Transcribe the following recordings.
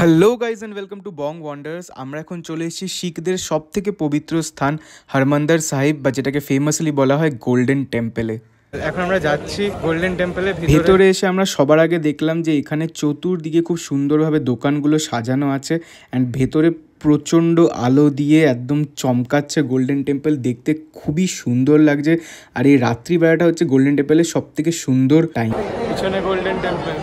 Hello guys and welcome to Bong wonders. আমরা এখন চলে এসেছি শিখদের সব থেকে পবিত্র স্থান হরমন্দর সাহিব, বা যেটাকে ফেমাসলি বলা হয় গোল্ডেন টেম্পলে। এখন আমরা যাচ্ছি গোল্ডেন টেম্পলের ভেতরে এসে আমরা সবার আগে দেখলাম যে এখানে চতুর্দিকে খুব সুন্দরভাবে দোকানগুলো সাজানো আছে, অ্যান্ড ভেতরে প্রচণ্ড আলো দিয়ে একদম চমকাচ্ছে গোল্ডেন টেম্পল। দেখতে খুবই সুন্দর লাগছে, আর এই রাত্রিবেলাটা হচ্ছে গোল্ডেন টেম্পলের সব থেকে সুন্দর টাইম। পিছনে গোল্ডেন টেম্পল।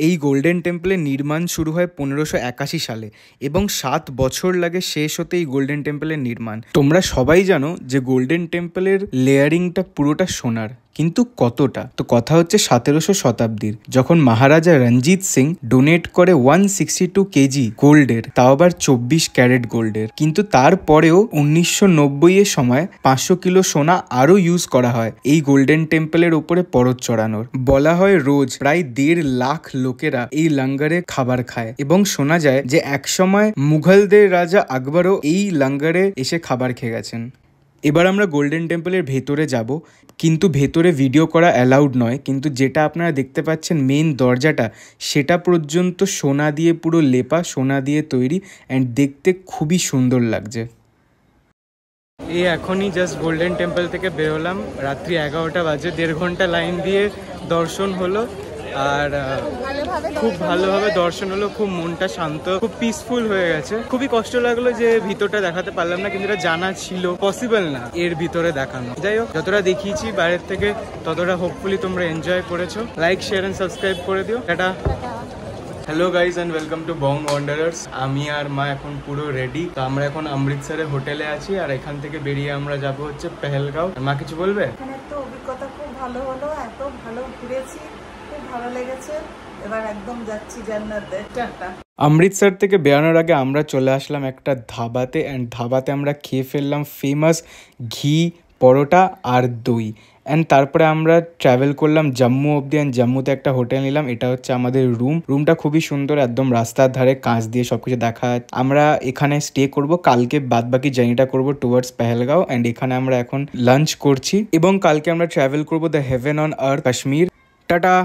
এই গোল্ডেন টেম্পলের নির্মাণ শুরু হয় 1581 সালে এবং 7 বছর লাগে শেষ হতে এই গোল্ডেন টেম্পলের নির্মাণ। তোমরা সবাই জানো যে গোল্ডেন টেম্পলের লেয়ারিংটা পুরোটা সোনার, কিন্তু কতটা? তো কথা হচ্ছে 1700 শতাব্দীর, যখন মহারাজা রঞ্জিত সিং ডোনেট করে 162 কেজি গোল্ডের, তাও আবার 24 ক্যারেট গোল্ডের। কিন্তু তারপরেও 1990 এর সময় 500 কিলো সোনা আরো ইউজ করা হয় এই গোল্ডেন টেম্পলের উপরে পরত চড়ানোর। বলা হয় রোজ প্রায় 1.5 লাখ লোকেরা এই লঙ্গারে খাবার খায়, এবং শোনা যায় যে একসময় মুঘলদের রাজা আকবরও এই লঙ্গারে এসে খাবার খেয়ে গেছেন। এবার আমরা গোল্ডেন টেম্পলের ভেতরে যাব, কিন্তু ভেতরে ভিডিও করা অ্যালাউড নয়। কিন্তু যেটা আপনারা দেখতে পাচ্ছেন মেন দরজাটা, সেটা পর্যন্ত সোনা দিয়ে পুরো লেপা, সোনা দিয়ে তৈরি, অ্যান্ড দেখতে খুবই সুন্দর লাগছে। এই এখনই জাস্ট গোল্ডেন টেম্পল থেকে বেরোলাম, রাত্রি 11টা বাজে। 1.5 ঘন্টা লাইন দিয়ে দর্শন হলো, আর খুব ভালোভাবে দর্শন হলো। খুব মনটা শান্ত, খুব পিসফুল হয়ে গেছে। খুবই কষ্ট লাগলো যে ভিতরটা দেখাতে পারলাম না, কিন্তু এটা জানা ছিল পসিবল না এর ভিতরে দেখানো। যাই হোক, যতটা দেখিয়েছি বাইরের থেকে ততটা হোপফুলি তোমরা এনজয় করেছো। লাইক, শেয়ার এন্ড সাবস্ক্রাইব করে দিও। এটা hello guys and welcome to Bong Wanderers. আমি আর মা এখন পুরো রেডি। তো আমরা এখন অমৃতসরের হোটেলে আছি, আর এখান থেকে বেরিয়ে আমরা যাব হচ্ছে পেহেলগাঁও। মা কিছু বলবে? এখানে তো অভিজ্ঞতা খুব ভালো হলো, এত ভালো ঘুরেছি, খুব ভালো লেগেছে। এবার একদম যাচ্ছি জান্নাতে। টাটা। অমৃতসর থেকে বেরোনোর আগে আমরা চলে আসলাম একটা ধাবাতে, অ্যান্ড ধাবাতে আমরা খেয়ে ফেললাম ফেমাস ঘি পরোটা আর দই। অ্যান্ড তারপরে আমরা ট্রাভেল করলাম জম্মু অবধি, অ্যান্ড জম্মুতে একটা হোটেল নিলাম। এটা হচ্ছে আমাদের রুমটা খুবই সুন্দর, একদম রাস্তার ধারে, কাঁচ দিয়ে সবকিছু দেখা যাচ্ছে। আমরা এখানে স্টে করব, কালকে বাদবাকি জার্নিটা করব টুয়ার্ডস পেহেলগাঁও, অ্যান্ড এখানে আমরা এখন লাঞ্চ করছি, এবং কালকে আমরা ট্রাভেল করব the haven on earth Kashmir. Tata.